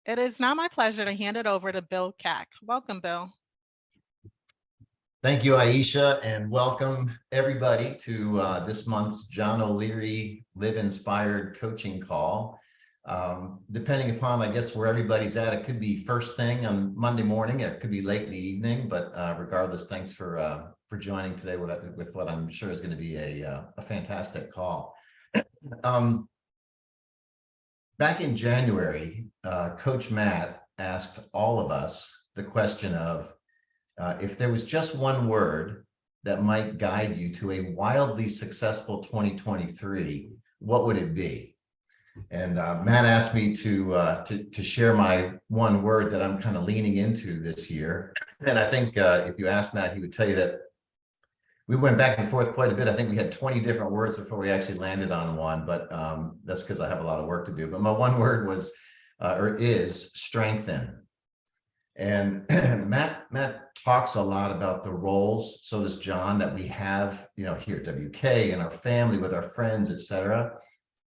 It is now my pleasure to hand it over to Bill Cack. Welcome, Bill. Thank you, Aisha, and welcome everybody to this month's John O'Leary Live Inspired coaching call. Depending upon, I guess, where everybody's at, it could be first thing on Monday morning, it could be late in the evening, but regardless, thanks for joining today with what I'm sure is going to be a fantastic call. Back in January, Coach Matt asked all of us the question of, if there was just one word that might guide you to a wildly successful 2023, what would it be? And Matt asked me to share my one word that I'm kind of leaning into this year. And I think if you asked Matt, he would tell you that we went back and forth quite a bit. I think we had 20 different words before we actually landed on one, but that's because I have a lot of work to do. But my one word was, or is, strengthen. And Matt talks a lot about the roles, so does John, that we have, here at WK, in our family, with our friends, etc.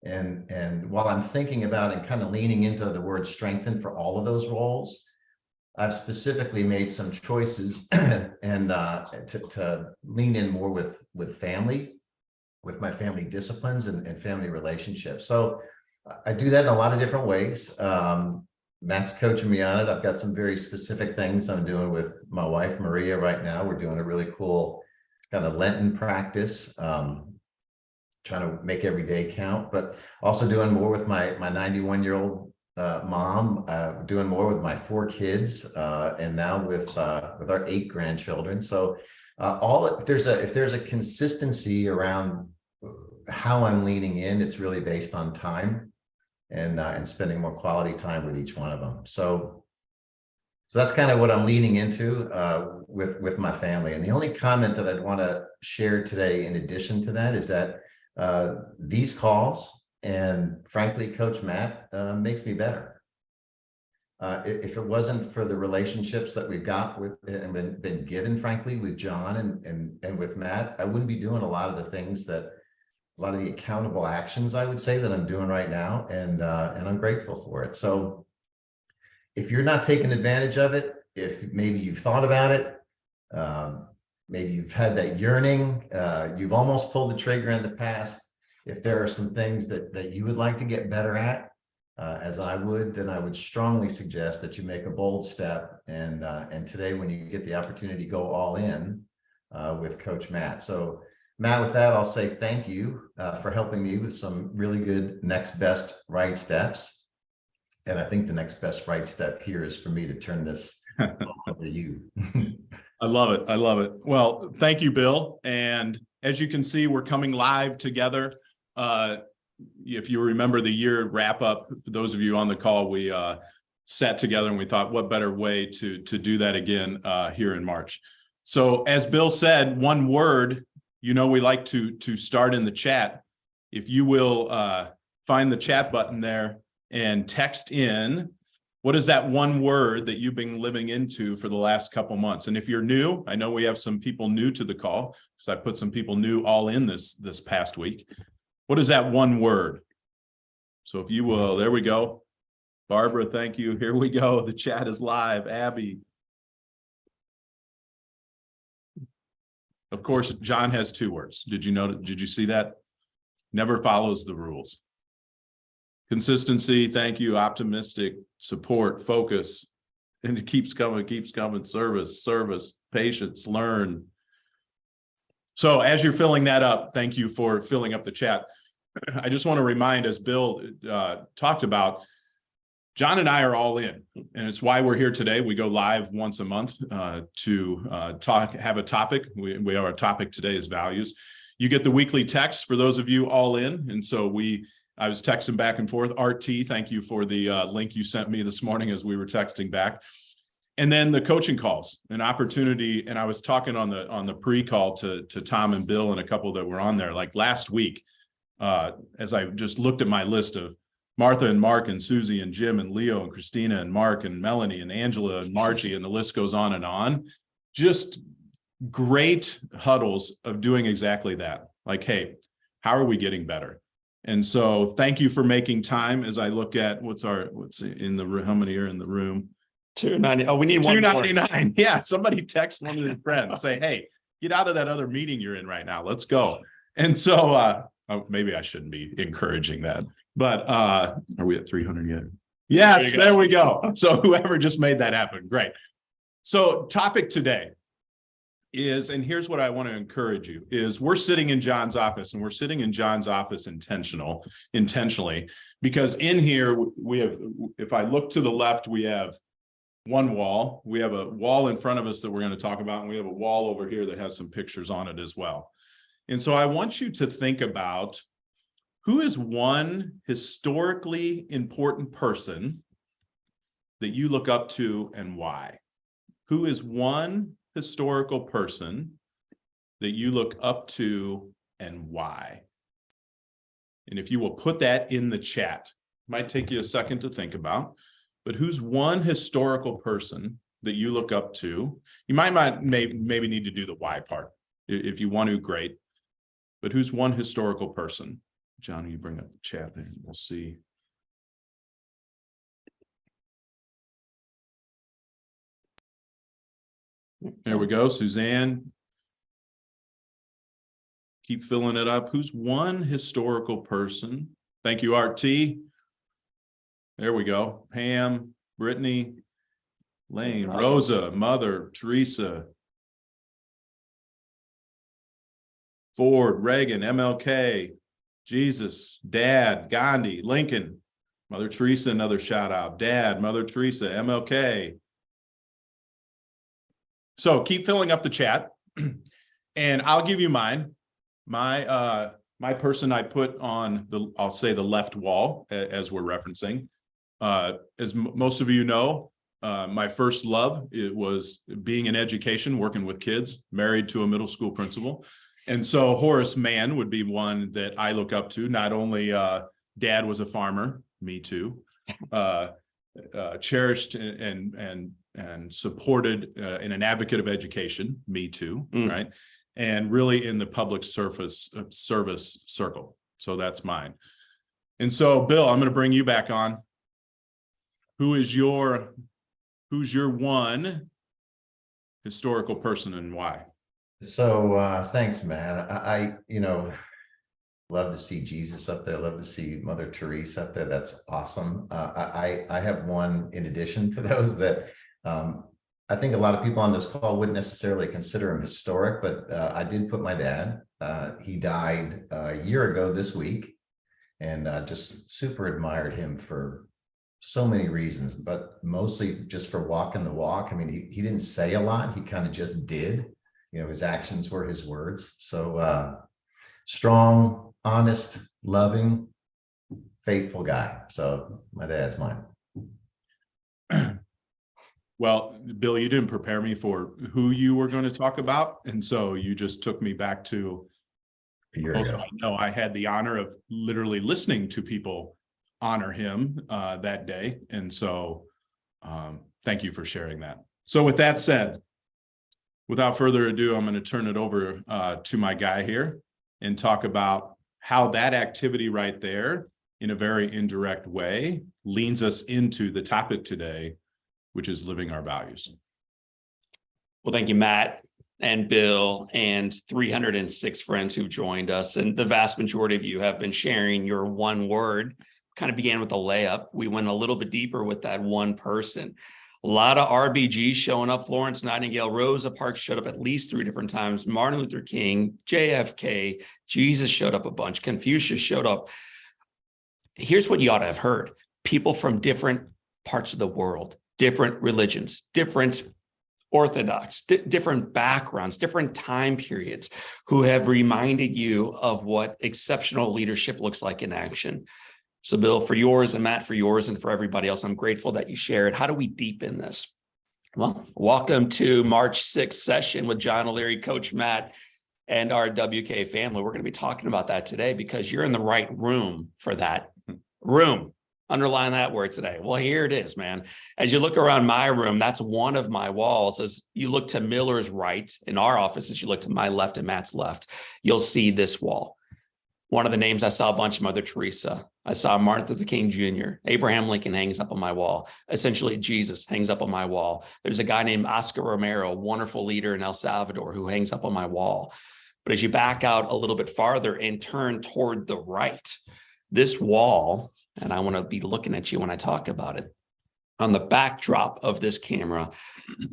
And while I'm thinking about and kind of leaning into the word strengthen for all of those roles, I've specifically made some choices and to lean in more with family, with my family disciplines and family relationships. So I do that in a lot of different ways. Matt's coaching me on it. I've got some very specific things I'm doing with my wife, Maria, right now. We're doing a really cool kind of Lenten practice, trying to make every day count, but also doing more with my 91-year-old mom, doing more with my 4 kids, and now with our 8 grandchildren. So if there's a consistency around how I'm leaning in, it's really based on time. And spending more quality time with each one of them. So that's kind of what I'm leaning into with my family. And the only comment that I'd want to share today, in addition to that, is that these calls, and frankly, Coach Matt, makes me better. If it wasn't for the relationships that we've got with and been given, frankly, with John and with Matt, I wouldn't be doing a lot of the things that. A lot of the accountable actions, I would say, that I'm doing right now, and I'm grateful for it. So if you're not taking advantage of it, if maybe you've thought about it, maybe you've had that yearning, you've almost pulled the trigger in the past, if there are some things that you would like to get better at, as I would, then I would strongly suggest that you make a bold step, and today, when you get the opportunity, go all in with Coach Matt. So Matt, with that, I'll say thank you for helping me with some really good next best right steps. And I think the next best right step here is for me to turn this over to you. I love it. I love it. Well, thank you, Bill. And as you can see, we're coming live together. If you remember the year wrap up, for those of you on the call, we sat together and we thought, what better way to do that again here in March. So as Bill said, one word. We like to start in the chat. If you will find the chat button there and text in, what is that one word that you've been living into for the last couple months? And if you're new, I know we have some people new to the call, because I put some people new all in this past week. What is that one word? So if you will, there we go. Barbara, thank you. Here we go. The chat is live. Abby. Of course, John has 2 words. Did you know? Did you see that? Never follows the rules. Consistency, thank you. Optimistic, support, focus. And it keeps coming, service, patience, learn. So as you're filling that up, thank you for filling up the chat. I just want to remind, as Bill talked about, John and I are all in, and it's why we're here today. We go live once a month to have a topic. Our topic today is values. You get the weekly text for those of you all in, and so I was texting back and forth. Art T, thank you for the link you sent me this morning as we were texting back. And then the coaching calls, an opportunity, and I was talking on the pre-call to Tom and Bill and a couple that were on there, like last week, as I just looked at my list of Martha and Mark and Susie and Jim and Leo and Christina and Mark and Melanie and Angela and Margie, and the list goes on and on. Just great huddles of doing exactly that. Like, hey, how are we getting better? And so thank you for making time as I look at what's in the room, how many are in the room? 290. Oh, we need one more. 299. Yeah, somebody text one of their friends, say, hey, get out of that other meeting you're in right now. Let's go. And so maybe I shouldn't be encouraging that, but are we at 300 yet? Yes, there we go. So whoever just made that happen, great. So topic today is, and here's what I want to encourage you, is we're sitting in John's office, and we're sitting in John's office intentionally, because in here we have, if I look to the left, we have one wall. We have a wall in front of us that we're going to talk about, and we have a wall over here that has some pictures on it as well. And so I want you to think about, who is one historically important person that you look up to and why? Who is one historical person that you look up to and why? And if you will put that in the chat, might take you a second to think about, but who's one historical person that you look up to? You might maybe need to do the why part. If you want to, great. But who's one historical person? John, you bring up the chat and we'll see. There we go. Suzanne. Keep filling it up. Who's one historical person? Thank you, Art T. There we go. Pam, Brittany, Lane, Rosa, Mother Teresa, Ford, Reagan, MLK, Jesus, Dad, Gandhi, Lincoln, Mother Teresa, another shout out. Dad, Mother Teresa, MLK. So keep filling up the chat, and I'll give you mine. My person I put on the, I'll say the left wall as we're referencing. As most of you know, my first love, it was being in education, working with kids, married to a middle school principal. And so Horace Mann would be one that I look up to. Not only Dad was a farmer, me too, cherished and supported and an advocate of education, me too, right? And really in the public service circle. So that's mine. And so Bill, I'm going to bring you back on. Who's your one historical person and why? So thanks, Matt. I love to see Jesus up there. Love to see Mother Teresa up there. That's awesome. I have one in addition to those that I think a lot of people on this call wouldn't necessarily consider him historic, but I did put my dad. He died a year ago this week, and just super admired him for so many reasons, but mostly just for walking the walk. I mean, he didn't say a lot. He kind of just did. His actions were his words. So strong, honest, loving, faithful guy. So my dad's mine. Well, Bill, you didn't prepare me for who you were going to talk about. And so you just took me back to A year ago. No, I had the honor of literally listening to people honor him that day. And so thank you for sharing that. So with that said, without further ado, I'm going to turn it over to my guy here and talk about how that activity right there, in a very indirect way, leads us into the topic today, which is living our values. Well, thank you, Matt and Bill and 306 friends who've joined us. And the vast majority of you have been sharing your one word. Kind of began with a layup. We went a little bit deeper with that one person. A lot of RBGs showing up. Florence Nightingale, Rosa Parks showed up at least 3 different times. Martin Luther King, JFK, Jesus showed up a bunch. Confucius showed up. Here's what you ought to have heard. People from different parts of the world, different religions, different orthodox, different backgrounds, different time periods, who have reminded you of what exceptional leadership looks like in action. So Bill, for yours, and Matt, for yours, and for everybody else, I'm grateful that you shared. How do we deepen this? Well, welcome to March 6th session with John O'Leary, Coach Matt, and our WK family. We're going to be talking about that today because you're in the right room for that. Room. Underline that word today. Well, here it is, man. As you look around my room, that's one of my walls. As you look to Miller's right in our office, as you look to my left and Matt's left, you'll see this wall. One of the names I saw a bunch of Mother Teresa. I saw Martin Luther King Jr. Abraham Lincoln hangs up on my wall. Essentially, Jesus hangs up on my wall. There's a guy named Oscar Romero, a wonderful leader in El Salvador, who hangs up on my wall. But as you back out a little bit farther and turn toward the right, this wall, and I want to be looking at you when I talk about it, on the backdrop of this camera,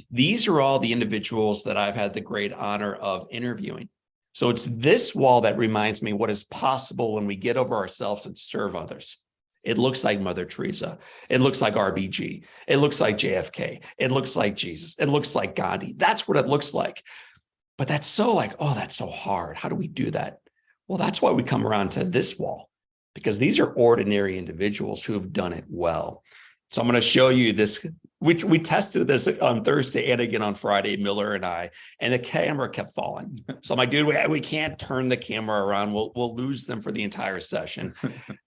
these are all the individuals that I've had the great honor of interviewing. So it's this wall that reminds me what is possible when we get over ourselves and serve others. It looks like Mother Teresa. It looks like RBG. It looks like JFK. It looks like Jesus. It looks like Gandhi. That's what it looks like. But that's so like, oh, that's so hard. How do we do that? Well, that's why we come around to this wall, because these are ordinary individuals who have done it well. So I'm going to show you this. We tested this on Thursday and again on Friday, Miller and I, and the camera kept falling. So I'm like, dude, we can't turn the camera around. We'll lose them for the entire session.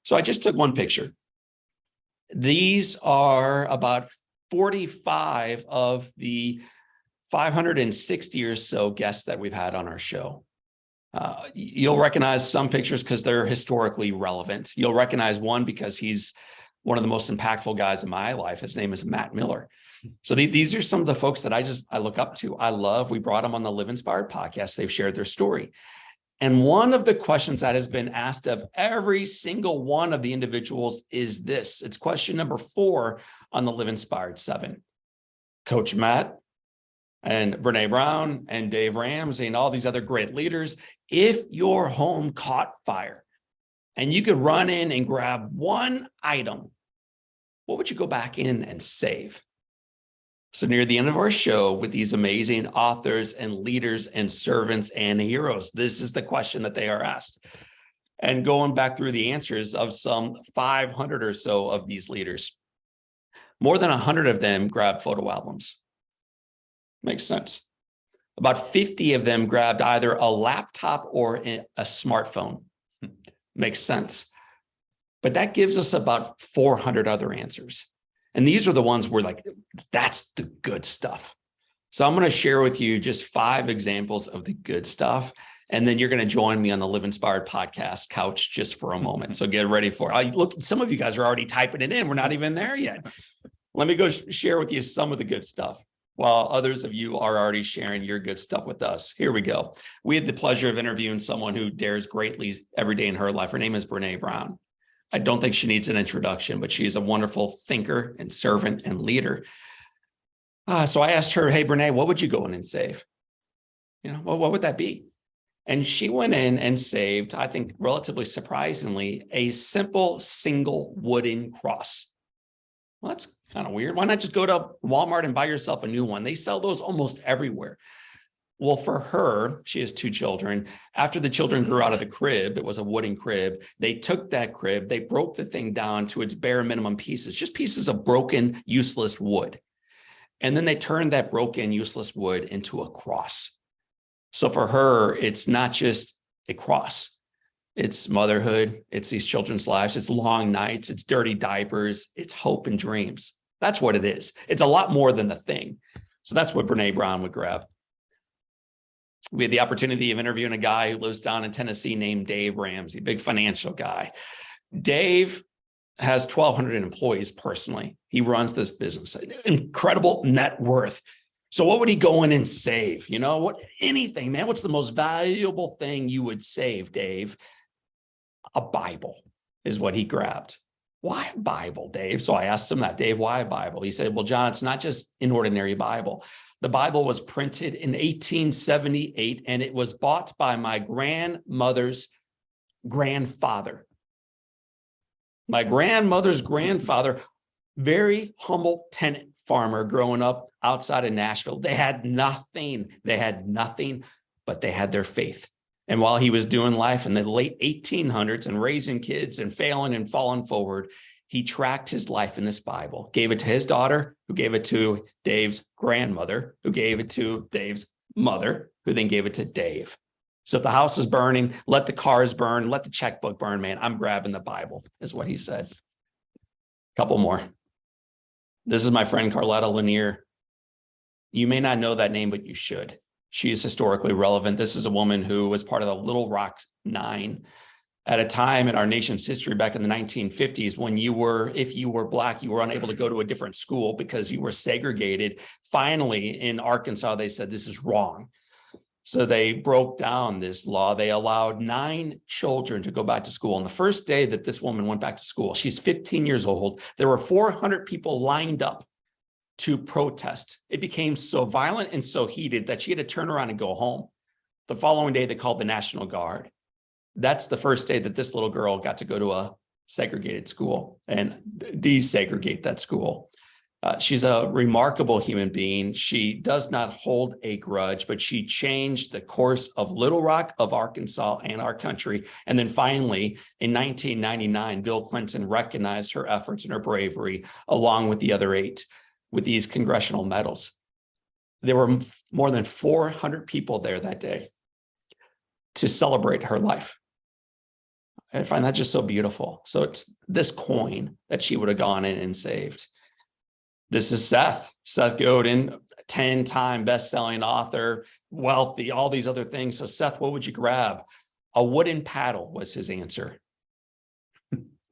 So I just took one picture. These are about 45 of the 560 or so guests that we've had on our show. You'll recognize some pictures because they're historically relevant. You'll recognize one because he's one of the most impactful guys in my life. His name is Matt Miller. So these are some of the folks that I look up to. I love. We brought them on the Live Inspired podcast. They've shared their story. And one of the questions that has been asked of every single one of the individuals is this. It's question number 4 on the Live Inspired 7. Coach Matt and Brene Brown and Dave Ramsey and all these other great leaders, if your home caught fire and you could run in and grab one item, what would you go back in and save? So near the end of our show with these amazing authors and leaders and servants and heroes, this is the question that they are asked. And going back through the answers of some 500 or so of these leaders, more than 100 of them grabbed photo albums. Makes sense. About 50 of them grabbed either a laptop or a smartphone. Makes sense. But that gives us about 400 other answers. And these are the ones where like, that's the good stuff. So I'm going to share with you just 5 examples of the good stuff. And then you're going to join me on the Live Inspired podcast couch just for a moment. So get ready for it. Look, some of you guys are already typing it in. We're not even there yet. Let me go share with you some of the good stuff, while others of you are already sharing your good stuff with us. Here we go. We had the pleasure of interviewing someone who dares greatly every day in her life. Her name is Brene Brown. I don't think she needs an introduction, but she's a wonderful thinker and servant and leader. So I asked her, hey, Brene, what would you go in and save? What would that be? And she went in and saved, I think, relatively surprisingly, a simple single wooden cross. Well, that's kind of weird. Why not just go to Walmart and buy yourself a new one? They sell those almost everywhere. Well, for her, she has 2 children. After the children grew out of the crib, it was a wooden crib. They took that crib, they broke the thing down to its bare minimum pieces, just pieces of broken, useless wood. And then they turned that broken, useless wood into a cross. So for her, it's not just a cross. It's motherhood. It's these children's lives. It's long nights. It's dirty diapers. It's hope and dreams. That's what it is. It's a lot more than the thing. So that's what Brene Brown would grab. We had the opportunity of interviewing a guy who lives down in Tennessee named Dave Ramsey, big financial guy. Dave has 1,200 employees personally. He runs this business, incredible net worth. So what would he go in and save? Anything, man. What's the most valuable thing you would save, Dave? A Bible is what he grabbed. Why a Bible, Dave? So I asked him that, Dave, why a Bible? He said, well, John, it's not just an ordinary Bible. The Bible was printed in 1878, and it was bought by my grandmother's grandfather. My grandmother's grandfather, very humble tenant farmer growing up outside of Nashville. They had nothing, but they had their faith. And while he was doing life in the late 1800s and raising kids and failing and falling forward, he tracked his life in this Bible, gave it to his daughter, who gave it to Dave's grandmother, who gave it to Dave's mother, who then gave it to Dave. So if the house is burning, let the cars burn, let the checkbook burn, man. I'm grabbing the Bible, is what he said. Couple more. This is my friend Carletta Lanier. You may not know that name, but you should. She is historically relevant. This is a woman who was part of the Little Rock Nine. At a time in our nation's history back in the 1950s, when if you were Black, you were unable to go to a different school because you were segregated. Finally, in Arkansas, they said this is wrong. So they broke down this law. They allowed 9 children to go back to school. And the first day that this woman went back to school, she's 15 years old. There were 400 people lined up to protest. It became so violent and so heated that she had to turn around and go home. The following day, they called the National Guard. That's the first day that this little girl got to go to a segregated school and desegregate that school. She's a remarkable human being. She does not hold a grudge, but she changed the course of Little Rock, of Arkansas, and our country. And then finally, in 1999, Bill Clinton recognized her efforts and her bravery, along with the other 8, with these congressional medals. There were more than 400 people there that day to celebrate her life. I find that just so beautiful. So it's this coin that she would have gone in and saved. This is Seth Godin, 10-time best-selling author, wealthy, all these other things. So Seth, what would you grab? A wooden paddle was his answer.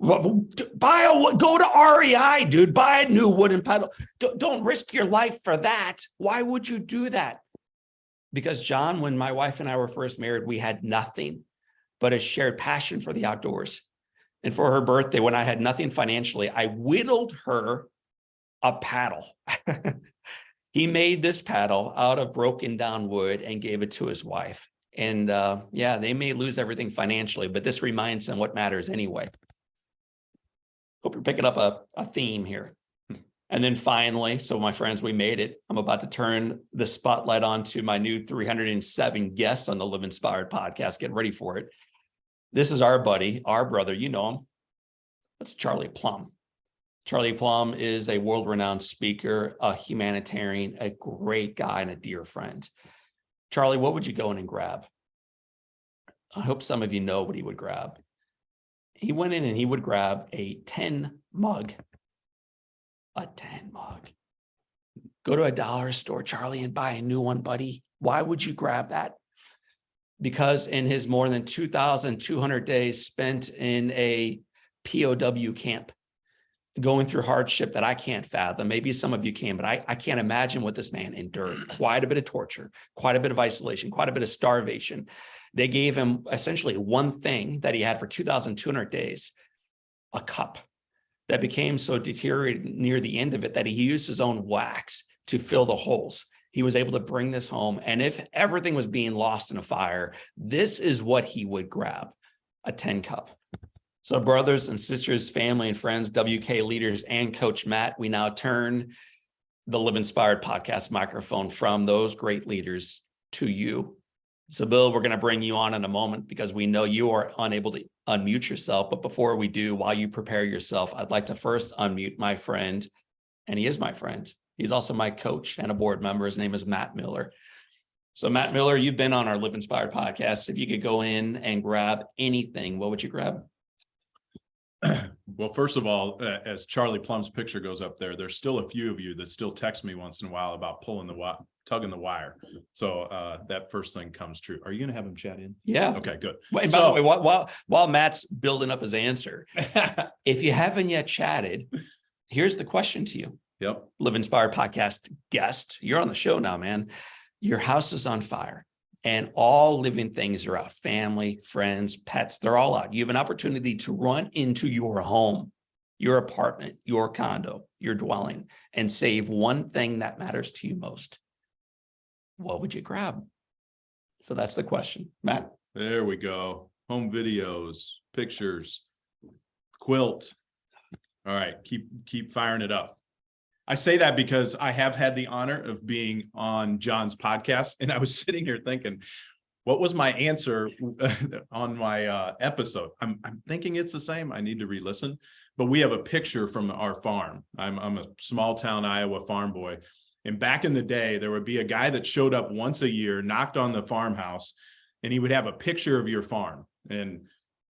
Go to REI, dude, buy a new wooden paddle. Don't risk your life for that. Why would you do that? Because John, when my wife and I were first married, we had nothing but a shared passion for the outdoors. And for her birthday, when I had nothing financially, I whittled her a paddle. He made this paddle out of broken down wood and gave it to his wife. And yeah, they may lose everything financially, but this reminds them what matters anyway. Hope you're picking up a theme here. And then finally, so my friends, we made it. I'm about to turn the spotlight on to my new 307 guest on the Live Inspired podcast. Get ready for it. This is our buddy, our brother. You know him. That's Charlie Plumb. Charlie Plumb is a world-renowned speaker, a humanitarian, a great guy, and a dear friend. Charlie, what would you go in and grab? I hope some of you know what he would grab. He went in and he would grab a 10 mug. A 10 mug. Go to a dollar store, Charlie, and buy a new one, buddy. Why would you grab that? Because in his more than 2,200 days spent in a POW camp, going through hardship that I can't fathom, maybe some of you can, but I can't imagine what this man endured. Quite a bit of torture, quite a bit of isolation, quite a bit of starvation. They gave him essentially one thing that he had for 2,200 days, a cup that became so deteriorated near the end of it that he used his own wax to fill the holes. He was able to bring this home. And if everything was being lost in a fire, this is what he would grab, a 10 cup. So brothers and sisters, family and friends, WK leaders, and Coach Matt, we now turn the Live Inspired podcast microphone from those great leaders to you. So Bill, we're going to bring you on in a moment because we know you are unable to unmute yourself. But before we do, while you prepare yourself, I'd like to first unmute my friend, and he is my friend. He's also my coach and a board member. His name is Matt Miller. So Matt Miller, you've been on our Live Inspired podcast. If you could go in and grab anything, what would you grab? Well, first of all, as Charlie Plumb's picture goes up there, there's still a few of you that still text me once in a while about tugging the wire. So that first thing comes true. Are you going to have him chat in? Yeah. Okay, good. Wait, by the way, while Matt's building up his answer, if you haven't yet chatted, here's the question to you. Yep. Live Inspired podcast guest. You're on the show now, man. Your house is on fire and all living things are out. Family, friends, pets, they're all out. You have an opportunity to run into your home, your apartment, your condo, your dwelling, and save one thing that matters to you most. What would you grab? So that's the question, Matt. There we go. Home videos, pictures, quilt. All right, keep firing it up. I say that because I have had the honor of being on John's podcast, and I was sitting here thinking, what was my answer on my episode? I'm thinking it's the same. I need to re-listen, but we have a picture from our farm. I'm a small town Iowa farm boy. And back in the day, there would be a guy that showed up once a year, knocked on the farmhouse, and he would have a picture of your farm. And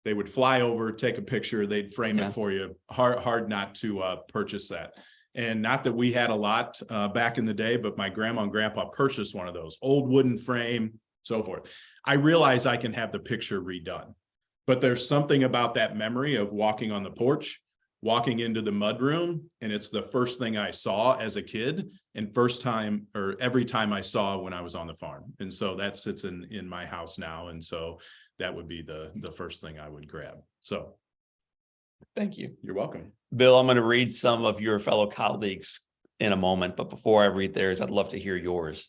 they would fly over, take a picture, they'd frame it for you. Hard not to purchase that. And not that we had a lot back in the day, but my grandma and grandpa purchased one of those, old wooden frame, so forth. I realize I can have the picture redone. But there's something about that memory of walking on the porch, walking into the mudroom, and it's the first thing I saw as a kid and first time or every time I saw when I was on the farm. And so that sits in my house now. And so that would be the first thing I would grab. So Thank you. you're welcome. Bill, I'm going to read some of your fellow colleagues in a moment, but before I read theirs, I'd love to hear yours.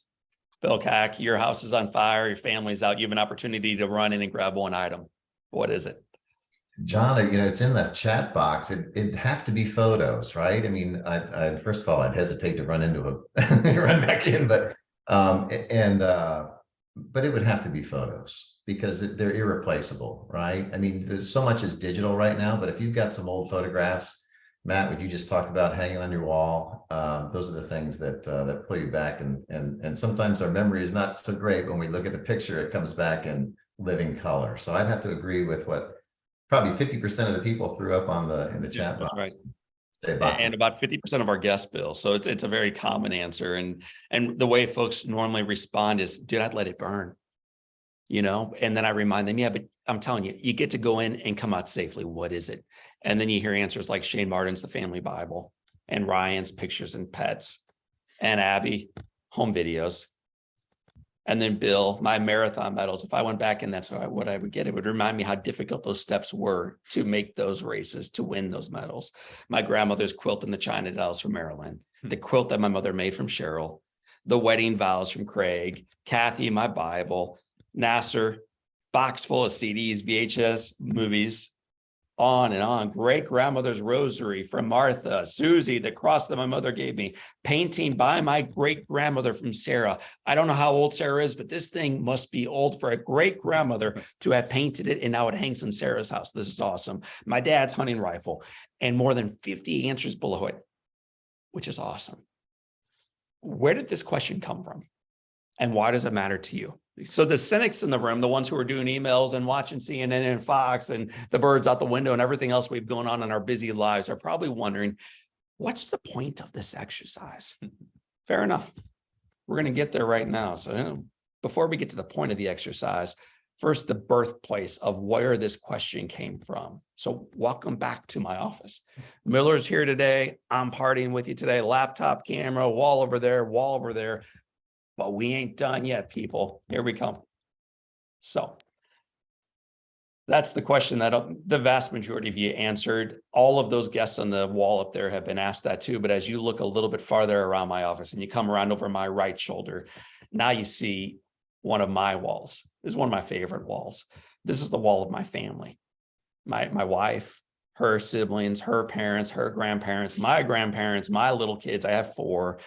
Bill Cack, your house is on fire, your family's out, you have an opportunity to run in and grab one item. What is it? John, it's in the chat box. It'd have to be photos, right? I mean, I first of all, I'd hesitate to run into run back in, but it would have to be photos because they're irreplaceable, right? I mean, there's so much is digital right now, but if you've got some old photographs, Matt, what you just talked about hanging on your wall, those are the things that pull you back, and sometimes our memory is not so great. When we look at the picture, it comes back in living color. So I'd have to agree with what probably 50% of the people threw up in the chat box. Right. Say boxes. And about 50% of our guests, Bill. So it's a very common answer. And the way folks normally respond is, dude, I'd let it burn. And then I remind them, yeah, but I'm telling you, you get to go in and come out safely. What is it? And then you hear answers like Shane Martin's The Family Bible, and Ryan's Pictures and Pets, and Abby, home videos. And then Bill, my marathon medals. If I went back and that's what I would get, it would remind me how difficult those steps were to make those races, to win those medals. My grandmother's quilt in the China Dolls from Maryland, the quilt that my mother made from Cheryl, the wedding vows from Craig, Kathy, my Bible, Nasser, box full of CDs, VHS movies, on and on. Great grandmother's rosary from Martha, Susie, the cross that my mother gave me, painting by my great grandmother from Sarah. I don't know how old Sarah is, but this thing must be old for a great grandmother to have painted it. And now it hangs in Sarah's house. This is awesome. My dad's hunting rifle and more than 50 answers below it, which is awesome. Where did this question come from? And why does it matter to you? So the cynics in the room, the ones who are doing emails and watching CNN and Fox and the birds out the window and everything else we've going on in our busy lives, are probably wondering, what's the point of this exercise? Fair enough. We're going to get there right now. So before we get to the point of the exercise, first, the birthplace of where this question came from. So welcome back to my office. Miller's here today. I'm partying with you today. Laptop, camera, wall over there, wall over there. But we ain't done yet, people. Here we come. So that's the question that the vast majority of you answered. All of those guests on the wall up there have been asked that too. But as you look a little bit farther around my office and you come around over my right shoulder, now you see one of my walls. This is one of my favorite walls. This is the wall of my family. My wife, her siblings, her parents, her grandparents, my little kids. I have 4.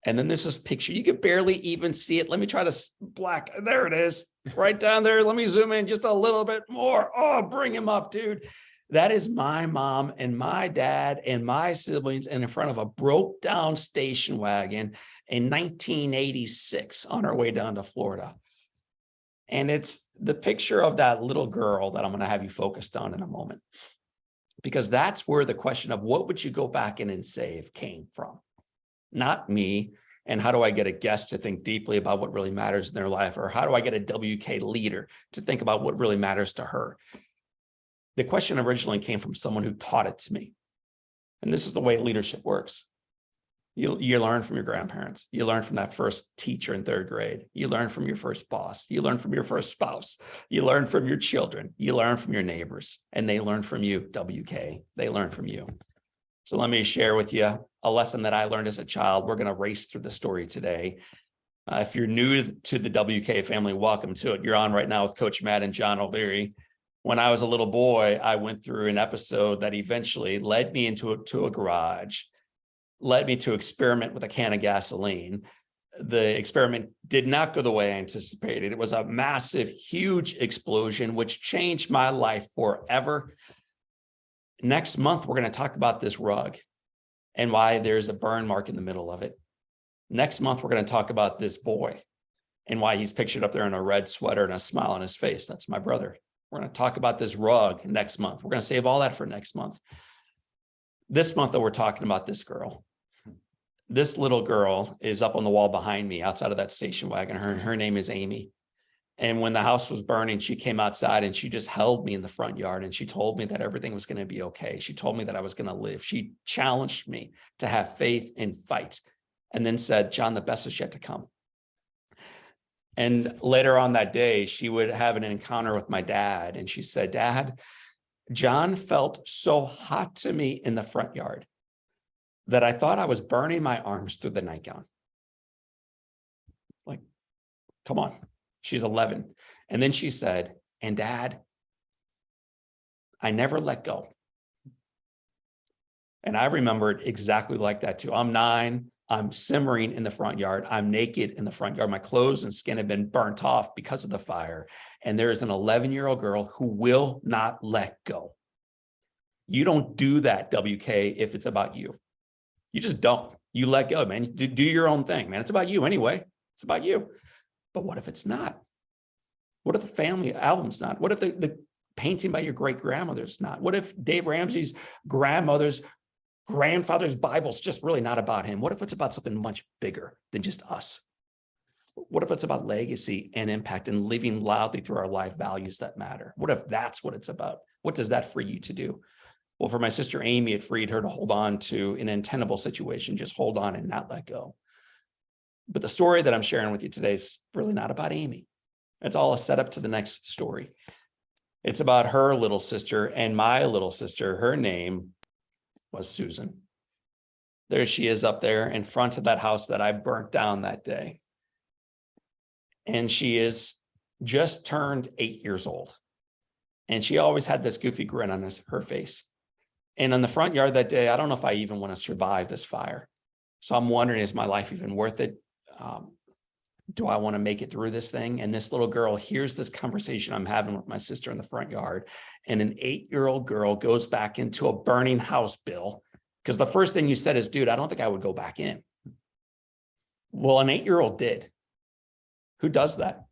And then this is picture. You could barely even see it. Let me try to black. There it is, right down there. Let me zoom in just a little bit more. Oh, bring him up, dude. That is my mom and my dad and my siblings in front of a broke down station wagon in 1986 on our way down to Florida. And it's the picture of that little girl that I'm going to have you focused on in a moment, because that's where the question of what would you go back in and save came from. Not me. And how do I get a guest to think deeply about what really matters in their life? Or how do I get a WK leader to think about what really matters to her? The question originally came from someone who taught it to me. And this is the way leadership works. You learn from your grandparents. You learn from that first teacher in 3rd grade. You learn from your first boss. You learn from your first spouse. You learn from your children. You learn from your neighbors. And they learn from you, WK. They learn from you. So let me share with you a lesson that I learned as a child. We're going to race through the story today. If you're new to the WK family, welcome to it. You're on right now with Coach Matt and John O'Leary. When I was a little boy, I went through an episode that eventually led me into a garage, led me to experiment with a can of gasoline. The experiment did not go the way I anticipated. It was a massive, huge explosion, which changed my life forever. Next month, we're going to talk about this rug and why there's a burn mark in the middle of it. Next month, we're going to talk about this boy and why he's pictured up there in a red sweater and a smile on his face. That's my brother. We're going to talk about this rug next month. We're going to save all that for next month. This month, though, we're talking about this girl. This little girl is up on the wall behind me outside of that station wagon. Her name is Amy. And when the house was burning, she came outside and she just held me in the front yard. And she told me that everything was going to be okay. She told me that I was going to live. She challenged me to have faith and fight. And then said, John, the best is yet to come. And later on that day, she would have an encounter with my dad. And she said, Dad, John felt so hot to me in the front yard that I thought I was burning my arms through the nightgown. Like, come on. She's 11. And then she said, and Dad, I never let go. And I remember it exactly like that too. I'm 9. I'm simmering in the front yard. I'm naked in the front yard. My clothes and skin have been burnt off because of the fire. And there is an 11-year-old girl who will not let go. You don't do that, WK, if it's about you. You just don't. You let go, man. You do your own thing, man. It's about you anyway. It's about you. But what if it's not? What if the family album's not? What if the painting by your great grandmother's not? What if Dave Ramsey's grandmother's grandfather's Bible's just really not about him? What if it's about something much bigger than just us? What if it's about legacy and impact and living loudly through our life values that matter? What if that's what it's about? What does that free you to do? Well, for my sister Amy, it freed her to hold on to an untenable situation, just hold on and not let go. But the story that I'm sharing with you today is really not about Amy. It's all a setup to the next story. It's about her little sister and my little sister. Her name was Susan. There she is up there in front of that house that I burnt down that day. And she is just turned 8 years old. And she always had this goofy grin on her face. And in the front yard that day, I don't know if I even want to survive this fire. So I'm wondering, is my life even worth it? Do I want to make it through this thing? And this little girl hears this conversation I'm having with my sister in the front yard. And an 8-year-old girl goes back into a burning house, Bill, because the first thing you said is, dude, I don't think I would go back in. Well, an 8-year-old did. Who does that?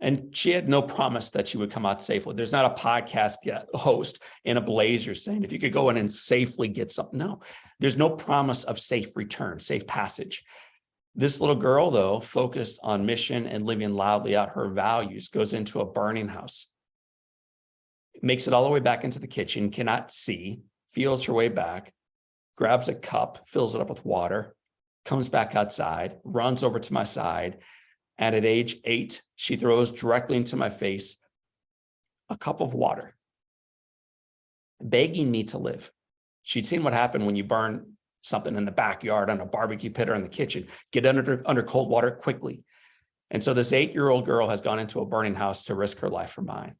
And she had no promise that she would come out safely. There's not a podcast host in a blazer saying, if you could go in and safely get something. No, there's no promise of safe return, safe passage. This little girl, though, focused on mission and living loudly out her values, goes into a burning house, makes it all the way back into the kitchen, cannot see, feels her way back, grabs a cup, fills it up with water, comes back outside, runs over to my side. And at age 8, she throws directly into my face a cup of water, begging me to live. She'd seen what happened when you burn something in the backyard, on a barbecue pit, or in the kitchen. Get under cold water quickly. And so this 8-year-old girl has gone into a burning house to risk her life for mine.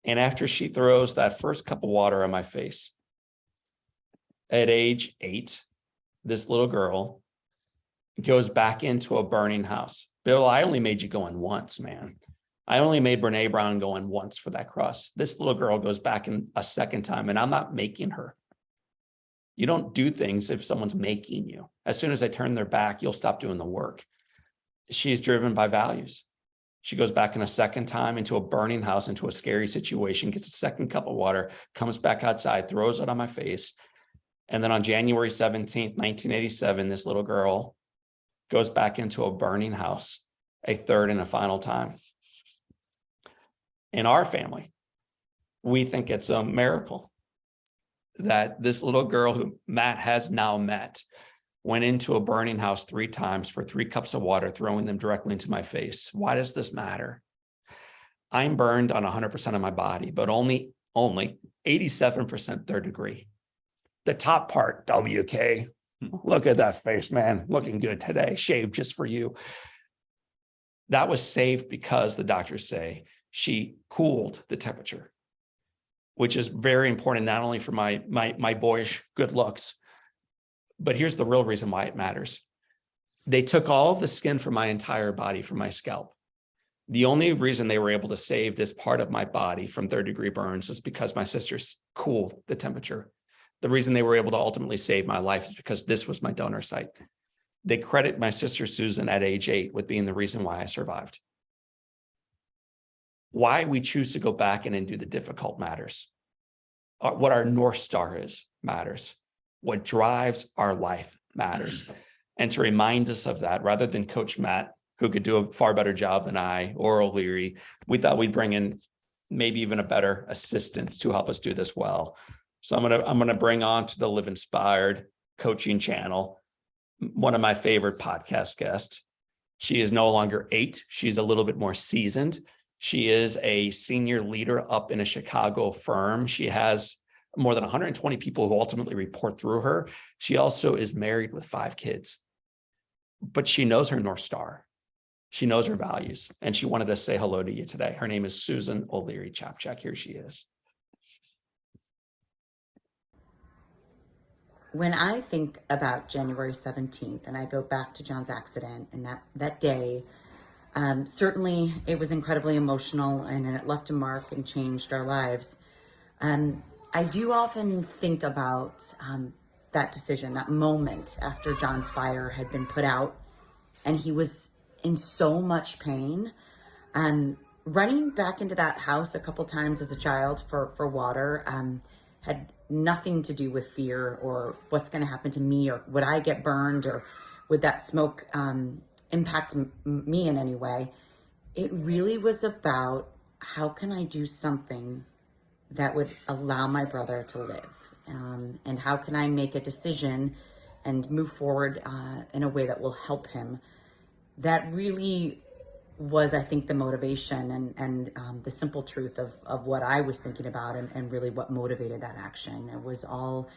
And after she throws that first cup of water on my face, at age 8, this little girl goes back into a burning house. Bill, I only made you go in once, man. I only made Brene Brown go in once for that cross. This little girl goes back in a second time, and I'm not making her. You don't do things if someone's making you. As soon as they turn their back, you'll stop doing the work. She's driven by values. She goes back in a second time into a burning house, into a scary situation, gets a second cup of water, comes back outside, throws it on my face. And then on January 17th, 1987, this little girl goes back into a burning house a third and a final time. In our family, we think it's a miracle that this little girl who Matt has now met went into a burning house 3 times for 3 cups of water, throwing them directly into my face. Why does this matter? I'm burned on 100% of my body, but only 87% third degree. The top part, WK, look at that face, man, looking good today, shaved just for you. That was saved because the doctors say she cooled the temperature, which is very important, not only for my boyish good looks, but here's the real reason why it matters. They took all of the skin from my entire body, from my scalp. The only reason they were able to save this part of my body from third-degree burns is because my sisters cooled the temperature. The reason they were able to ultimately save my life is because this was my donor site. They credit my sister Susan at age 8 with being the reason why I survived. Why we choose to go back in and do the difficult matters. What our North Star is matters. What drives our life matters. And to remind us of that, rather than Coach Matt who could do a far better job than I or O'Leary. We thought we'd bring in maybe even a better assistant to help us do this well. So I'm gonna bring on to the Live Inspired coaching channel one of my favorite podcast guests. She is no longer 8. She's a little bit more seasoned. She is a senior leader up in a Chicago firm. She has more than 120 people who ultimately report through her. She also is married with 5 kids, but she knows her North Star. She knows her values, and she wanted to say hello to you today. Her name is Susan O'Leary Chapchak. Here she is. When I think about January 17th and I go back to John's accident and that day, certainly it was incredibly emotional and it left a mark and changed our lives. I do often think about that decision, that moment after John's fire had been put out and he was in so much pain. Running back into that house a couple times as a child for water had nothing to do with fear or what's going to happen to me, or would I get burned, or would that smoke impact me in any way. It really was about, how can I do something that would allow my brother to live, and how can I make a decision and move forward in a way that will help him. That really was, I think, the motivation and the simple truth of what I was thinking about, and really what motivated that action. It was all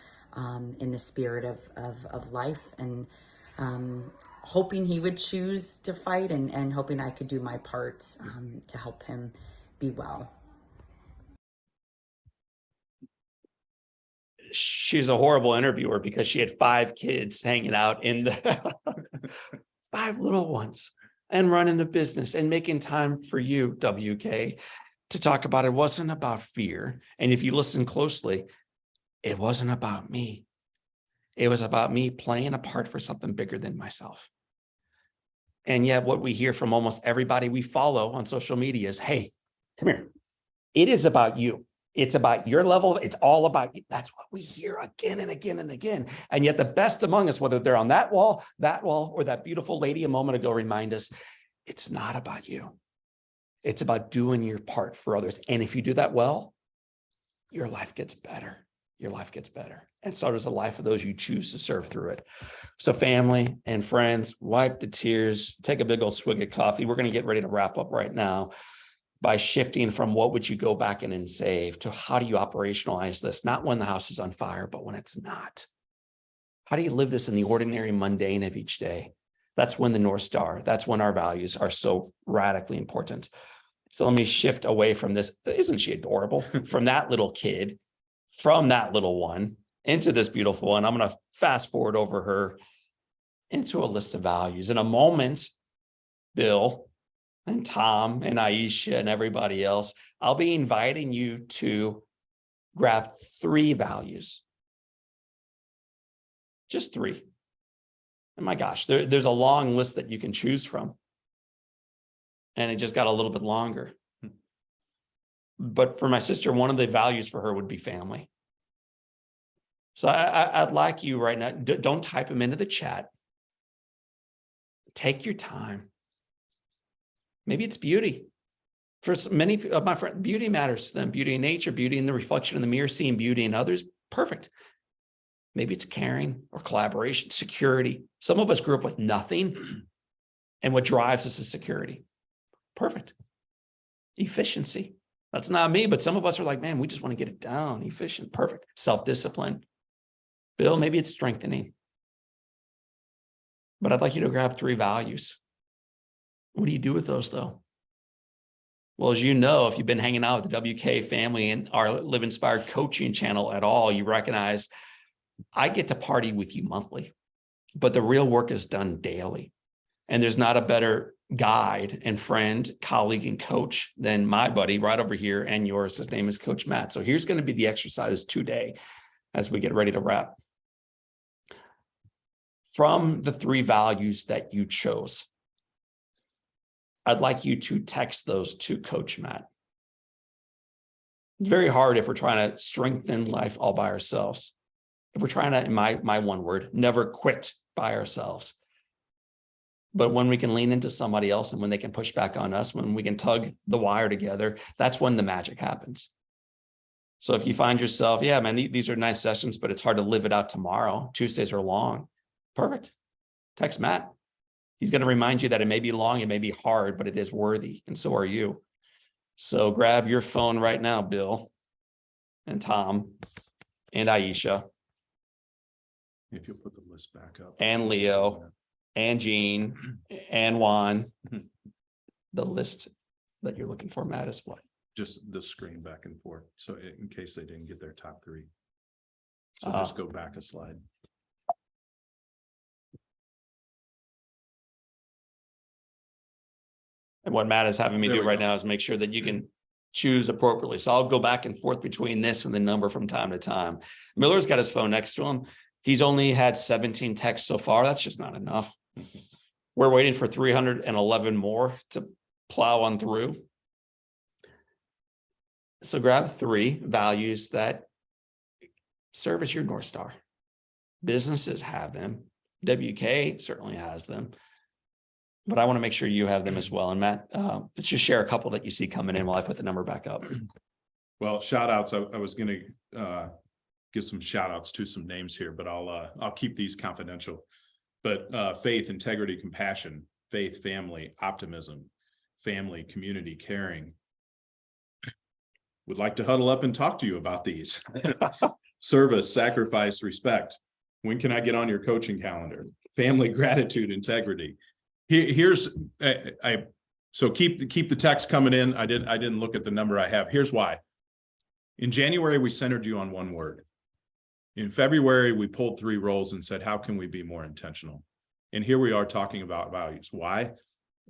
in the spirit of life, and hoping he would choose to fight, and hoping I could do my part to help him be well. She's a horrible interviewer because she had 5 kids hanging out in the 5 little ones, and running the business and making time for you, WK, to talk about it wasn't about fear. And if you listen closely, it wasn't about me. It was about me playing a part for something bigger than myself. And yet what we hear from almost everybody we follow on social media is, hey, come here. It is about you. It's about your level. It's all about you. That's what we hear again and again and again. And yet the best among us, whether they're on that wall, or that beautiful lady a moment ago, remind us, it's not about you. It's about doing your part for others. And if you do that well, your life gets better. Your life gets better. And so does the life of those you choose to serve through it. So family and friends, wipe the tears, take a big old swig of coffee. We're going to get ready to wrap up right now by shifting from what would you go back in and save to how do you operationalize this? Not when the house is on fire, but when it's not. How do you live this in the ordinary mundane of each day? That's when the North Star, that's when our values are so radically important. So let me shift away from this. Isn't she adorable? From that little kid, from that little one into this beautiful one. I'm going to fast forward over her into a list of values. In a moment, Bill and Tom and Aisha and everybody else, I'll be inviting you to grab 3 values. Just 3. And my gosh, there's a long list that you can choose from. And it just got a little bit longer. But for my sister, one of the values for her would be family. So I'd like you right now, don't type them into the chat. Take your time. Maybe it's beauty. For many of my friends, beauty matters to them. Beauty in nature, beauty in the reflection in the mirror, seeing beauty in others. Perfect. Maybe it's caring or collaboration, security. Some of us grew up with nothing, and what drives us is security. Perfect. Efficiency. That's not me, but some of us are like, man, we just want to get it down. Efficient. Perfect. Self-discipline. Bill, maybe it's strengthening. But I'd like you to grab 3 values. What do you do with those, though? Well, as you know, if you've been hanging out with the WK family and our Live Inspired coaching channel at all, you recognize I get to party with you monthly, but the real work is done daily. And there's not a better guide and friend, colleague, and coach than my buddy right over here and yours. His name is Coach Matt. So here's going to be the exercise today as we get ready to wrap. From the 3 values that you chose, I'd like you to text those to Coach Matt. It's very hard if we're trying to strengthen life all by ourselves. If we're trying to, in my one word, never quit by ourselves. But when we can lean into somebody else and when they can push back on us, when we can tug the wire together, that's when the magic happens. So if you find yourself, yeah, man, these are nice sessions, but it's hard to live it out tomorrow. Tuesdays are long. Perfect. Text Matt. He's going to remind you that it may be long, it may be hard, but it is worthy. And so are you. So grab your phone right now, Bill and Tom and Aisha If you'll put the list back up. and Leo and Jean and Juan. The list that you're looking for, Matt, is what? Just the screen back and forth. So in case they didn't get their top three. So just go back a slide. And what Matt is having me There do we right go. now is make sure that you can choose appropriately. So I'll go back and forth between this and the number from time to time. Miller's got his phone next to him. He's only had 17 texts so far. That's just not enough. We're waiting for 311 more to plow on through. So grab 3 values that serve as your North Star. Businesses have them. WK certainly has them. But I want to make sure you have them as well. And Matt, let's just share a couple that you see coming in while I put the number back up. Well, shout outs. I was going to give some shout outs to some names here, but I'll keep these confidential. But faith, integrity, compassion, faith, family, optimism, family, community, caring. Would like to huddle up and talk to you about these. Service, sacrifice, respect. When can I get on your coaching calendar? Family, gratitude, integrity. Here's so keep the text coming in. I didn't look at the number I have. Here's why. In January, we centered you on one word. In February, we pulled 3 roles and said, how can we be more intentional? And here we are talking about values. Why?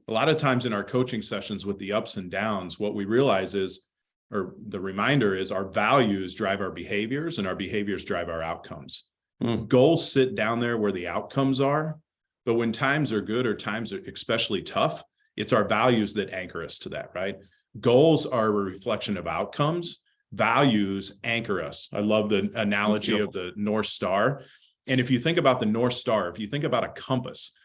A lot of times in our coaching sessions with the ups and downs, what we realize is, or the reminder is, our values drive our behaviors and our behaviors drive our outcomes. Goals sit down there where the outcomes are. But when times are good or times are especially tough, it's our values that anchor us to that, right? Goals are a reflection of outcomes. Values anchor us. I love the analogy of the North Star. And if you think about the North Star, if you think about a compass,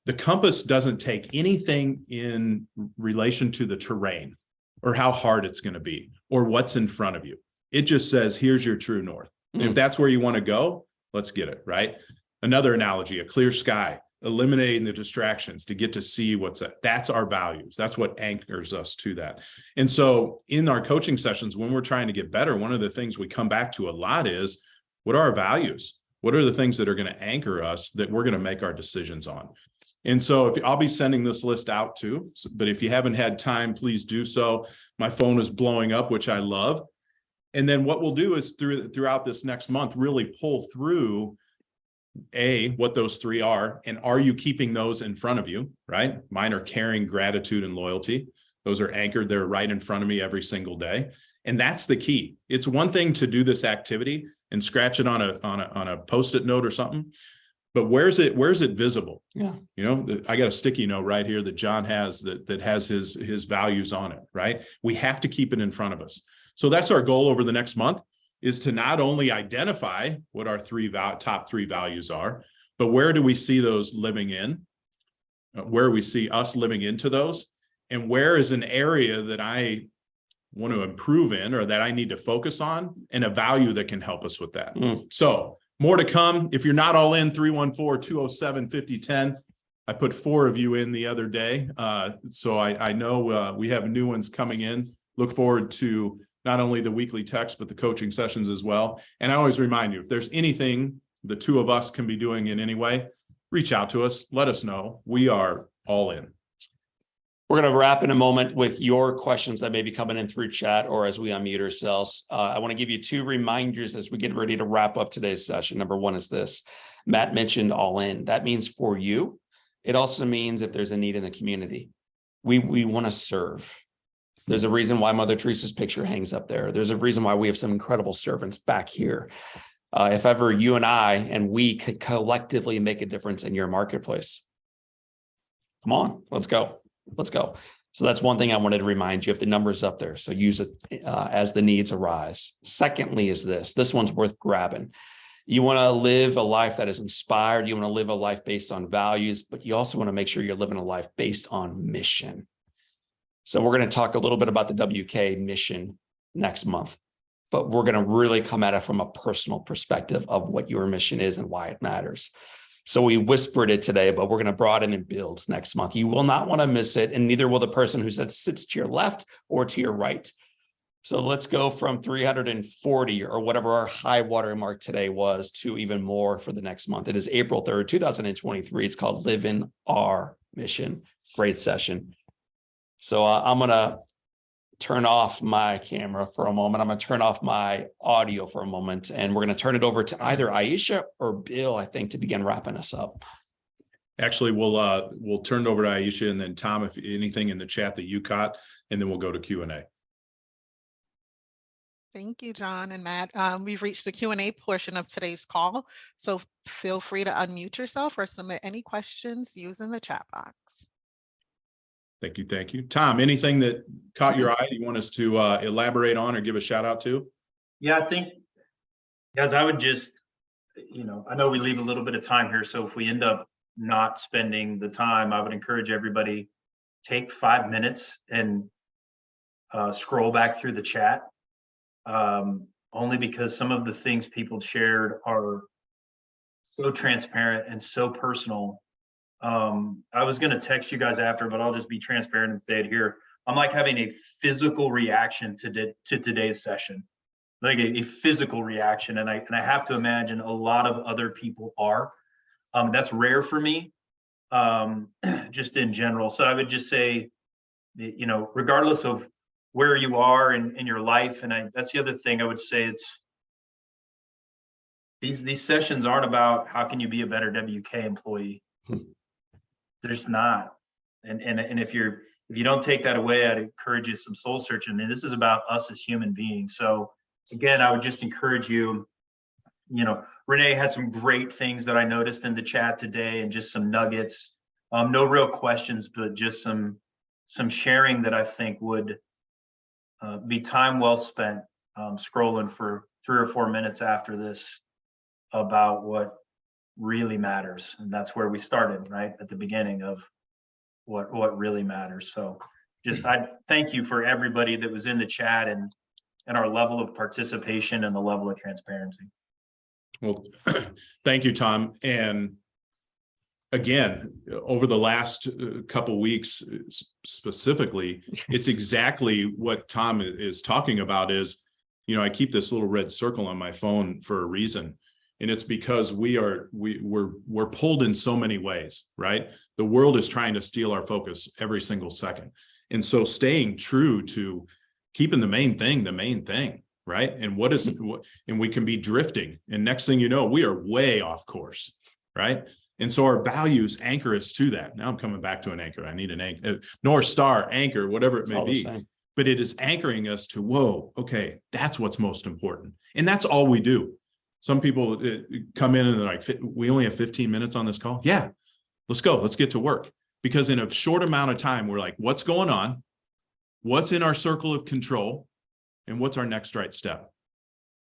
the compass doesn't take anything in relation to the terrain or how hard it's going to be or what's in front of you. It just says, here's your true north. And if that's where you want to go, let's get it, right? Another analogy, a clear sky. Eliminating the distractions to get to see what's that. That's our values. That's what anchors us to that. And so in our coaching sessions, when we're trying to get better, one of the things we come back to a lot is, what are our values? What are the things that are going to anchor us that we're going to make our decisions on? And so I'll be sending this list out too, but if you haven't had time, please do so. My phone is blowing up, which I love. And then what we'll do is throughout this next month, really pull through what those 3 are, and are you keeping those in front of you, right? Mine are caring, gratitude, and loyalty. Those are anchored. They're right in front of me every single day. And that's the key. It's one thing to do this activity and scratch it on a Post-it note or something, but where's it visible? Yeah. You know, I got a sticky note right here that John has that has his values on it, right? We have to keep it in front of us. So that's our goal over the next month, is to not only identify what our top 3 values are, but where do we see those living in? Where we see us living into those, and where is an area that I want to improve in or that I need to focus on, and a value that can help us with that. So more to come. If you're not all in, 314-207-5010. I put 4 of you in the other day. So I know we have new ones coming in. Look forward to not only the weekly text, but the coaching sessions as well. And I always remind you, if there's anything the 2 of us can be doing in any way, reach out to us. Let us know. We are all in. We're going to wrap in a moment with your questions that may be coming in through chat or as we unmute ourselves. I want to give you 2 reminders as we get ready to wrap up today's session. Number 1 is this. Matt mentioned all in. That means for you. It also means if there's a need in the community, we want to serve. There's a reason why Mother Teresa's picture hangs up there. There's a reason why we have some incredible servants back here. If ever you and I and we could collectively make a difference in your marketplace, come on, let's go. Let's go. So that's one thing I wanted to remind you of. The numbers up there. So use it as the needs arise. Secondly is this one's worth grabbing. You want to live a life that is inspired. You want to live a life based on values, but you also want to make sure you're living a life based on mission. So we're going to talk a little bit about the WK mission next month, but we're going to really come at it from a personal perspective of what your mission is and why it matters. So we whispered it today, but we're going to broaden and build next month. You will not want to miss it, and neither will the person who sits to your left or to your right. So let's go from 340 or whatever our high water mark today was to even more for the next month. It is April 3rd, 2023. It's called Live in Our Mission. Great session. So I'm going to turn off my camera for a moment. I'm going to turn off my audio for a moment, and we're going to turn it over to either Aisha or Bill, I think, to begin wrapping us up. Actually, we'll turn it over to Aisha, and then Tom, if anything in the chat that you caught, and then we'll go to Q&A. Thank you, John and Matt. We've reached the Q&A portion of today's call, so feel free to unmute yourself or submit any questions using the chat box. Thank you. Thank you. Tom, anything that caught your eye you want us to elaborate on or give a shout out to? Yeah, I think, guys, I would just, I know we leave a little bit of time here, so if we end up not spending the time, I would encourage everybody, take 5 minutes and scroll back through the chat. Only because some of the things people shared are so transparent and so personal. I was going to text you guys after, but I'll just be transparent and say it here. I'm like having a physical reaction to today's session, like a physical reaction. And I have to imagine a lot of other people are. That's rare for me, just in general. So I would just say, regardless of where you are in your life, and that's the other thing I would say, it's these sessions aren't about how can you be a better WK employee. There's not, and if you don't take that away, I'd encourage you some soul searching. And this is about us as human beings. So again, I would just encourage you. Renee had some great things that I noticed in the chat today, and just some nuggets. No real questions, but just some sharing that I think would be time well spent scrolling for 3 or 4 minutes after this about what really matters. And that's where we started, right at the beginning of what really matters. So just I thank you for everybody that was in the chat and our level of participation and the level of transparency. Well, thank you, Tom. And again, over the last couple of weeks specifically, it's exactly what Tom is talking about is, I keep this little red circle on my phone for a reason. And it's because we're pulled in so many ways, right? The world is trying to steal our focus every single second. And so staying true to keeping the main thing, right? And and we can be drifting. And next thing you know, we are way off course, right? And so our values anchor us to that. Now I'm coming back to an anchor. I need an anchor, North Star, anchor, whatever it may be. But it is anchoring us to, whoa, okay, that's what's most important. And that's all we do. Some people come in and they're like, we only have 15 minutes on this call. Yeah, let's go. Let's get to work. Because in a short amount of time, we're like, what's going on? What's in our circle of control? And what's our next right step?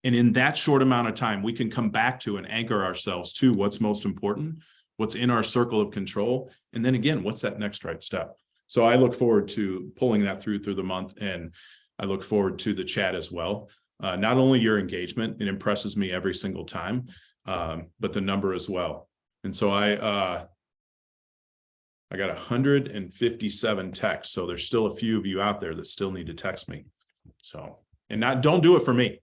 And in that short amount of time, we can come back to and anchor ourselves to what's most important, what's in our circle of control. And then again, what's that next right step? So I look forward to pulling that through the month. And I look forward to the chat as well. Not only your engagement, it impresses me every single time, but the number as well. And so I got 157 texts. So there's still a few of you out there that still need to text me. So, and don't do it for me.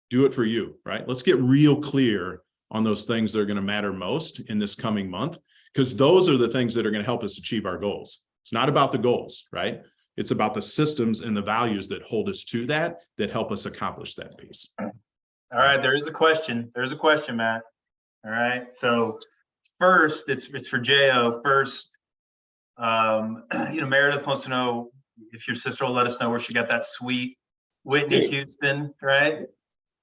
Do it for you, right? Let's get real clear on those things that are going to matter most in this coming month, because those are the things that are going to help us achieve our goals. It's not about the goals, right? It's about the systems and the values that hold us to that help us accomplish that piece. All right, there is a question. There's a question, Matt. All right, so first, it's for Jo. First, Meredith wants to know if your sister will let us know where she got that sweet Whitney Houston, right?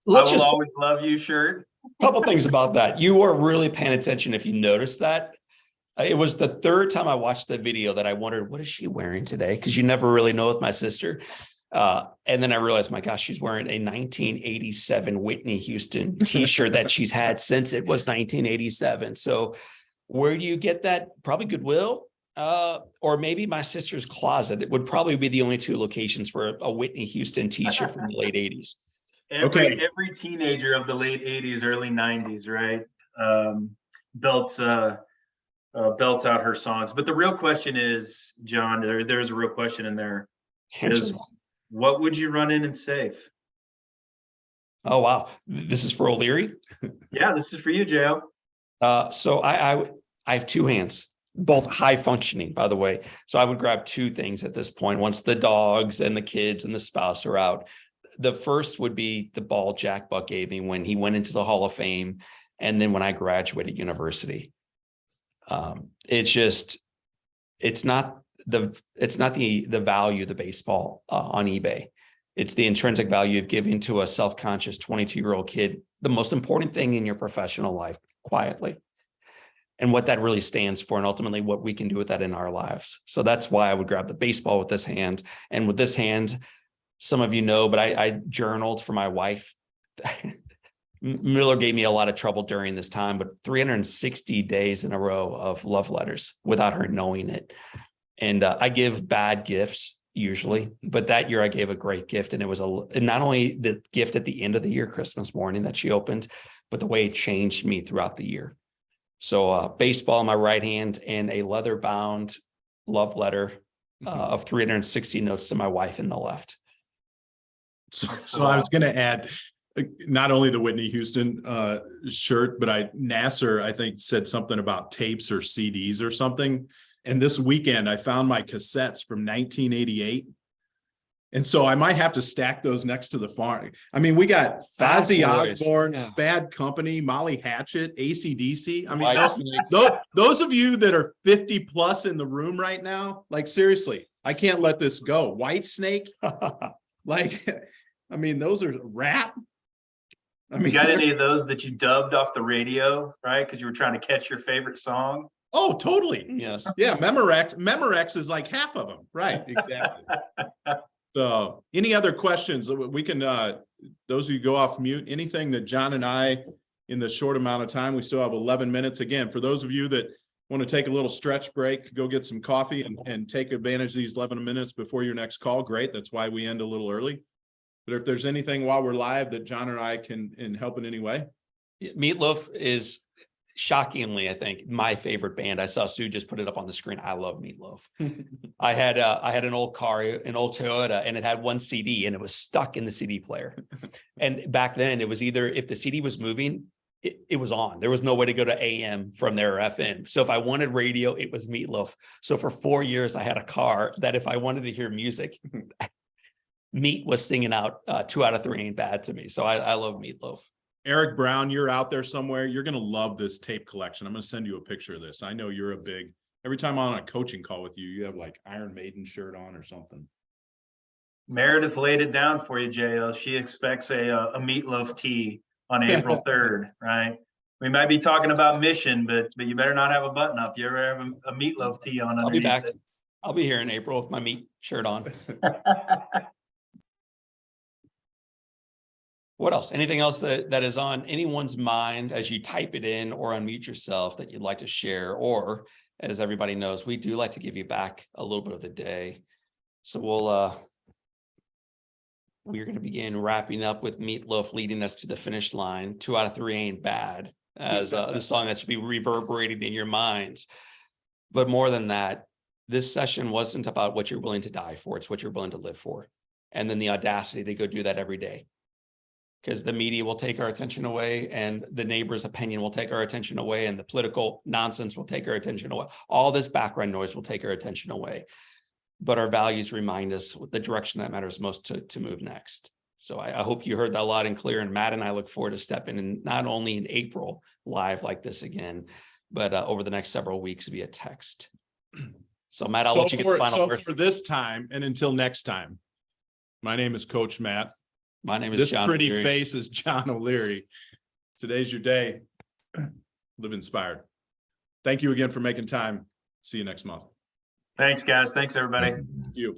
I will always love you shirt. A couple things about that. You are really paying attention if you noticed that. It was the third time I watched the video that I wondered, what is she wearing today? Because you never really know with my sister. And then I realized, my gosh, she's wearing a 1987 Whitney Houston t-shirt that she's had since it was 1987. So where do you get that? Probably Goodwill, or maybe my sister's closet. It would probably be the only two locations for a Whitney Houston t-shirt from the late 80s. Every teenager of the late 80s, early 90s, right? Belts out her songs. But the real question is, John, there's a real question in there. Is what would you run in and save? Oh, wow. This is for O'Leary? Yeah, this is for you, Jo. So I have two hands, both high functioning, by the way. So I would grab two things at this point. Once the dogs and the kids and the spouse are out, the first would be the ball Jack Buck gave me when he went into the Hall of Fame. And then when I graduated university, it's not the value of the baseball on eBay. It's the intrinsic value of giving to a self-conscious 22-year-old kid the most important thing in your professional life, quietly, and what that really stands for, and ultimately what we can do with that in our lives. So that's why I would grab the baseball with this hand. And with this hand, some of you know, but I journaled for my wife. Miller gave me a lot of trouble during this time, but 360 days in a row of love letters without her knowing it. And I give bad gifts usually, but that year I gave a great gift. And it was not only the gift at the end of the year, Christmas morning, that she opened, but the way it changed me throughout the year. So baseball in my right hand and a leather bound love letter of 360 notes to my wife in the left. So I was going to add, not only the Whitney Houston shirt, but Nasser, I think, said something about tapes or CDs or something. And this weekend I found my cassettes from 1988. And so I might have to stack those next to the farm. I mean, we got Ozzy Osbourne, Bad Company, Molly Hatchet, AC/DC. I mean, those of you that are 50 plus in the room right now, like, seriously, I can't let this go. Whitesnake. Like, I mean, those are rap. I mean, you got any of those that you dubbed off the radio, right? Because you were trying to catch your favorite song. Oh, totally. Yes. Yeah. Memorex is like half of them. Right. Exactly. So any other questions? We can, those of you go off mute, anything that John and I, in the short amount of time, we still have 11 minutes. Again, for those of you that want to take a little stretch break, go get some coffee and take advantage of these 11 minutes before your next call. Great. That's why we end a little early. But if there's anything while we're live that John and I can help in any way. Meatloaf is shockingly, I think, my favorite band. I saw Sue just put it up on the screen. I love Meatloaf. I had an old car, an old Toyota, and it had one CD and it was stuck in the CD player. And back then it was either, if the CD was moving, it was on. There was no way to go to AM from there or FM. So if I wanted radio, it was Meatloaf. So for 4 years, I had a car that if I wanted to hear music, Meat was singing out 2 out of 3 ain't bad to me. So I love Meatloaf. Eric Brown, you're out there somewhere. You're going to love this tape collection. I'm going to send you a picture of this. I know you're every time I'm on a coaching call with you, you have like Iron Maiden shirt on or something. Meredith laid it down for you, JL. She expects a Meatloaf tee on April 3rd, right? We might be talking about Mission, but you better not have a button up. You ever have a Meatloaf tee on? I'll be back. I'll be here in April with my Meat shirt on. What else? Anything else that is on anyone's mind as you type it in or unmute yourself that you'd like to share? Or, as everybody knows, we do like to give you back a little bit of the day. So we're going to begin wrapping up with Meatloaf leading us to the finish line. 2 out of 3 ain't bad, as the song that should be reverberating in your minds. But more than that, this session wasn't about what you're willing to die for. It's what you're willing to live for. And then the audacity to go do that every day. Because the media will take our attention away, and the neighbor's opinion will take our attention away, and the political nonsense will take our attention away. All this background noise will take our attention away. But our values remind us what the direction that matters most to move next. So I hope you heard that loud and clear. And Matt and I look forward to stepping in, not only in April live like this again, but over the next several weeks via text. So Matt, I'll let you get the final word. For this time and until next time, my name is Coach Matt. My name is This John pretty O'Leary. face is John O'Leary. Today's your day. Live inspired. Thank you again for making time. See you next month. Thanks, guys. Thanks, everybody. Thank you.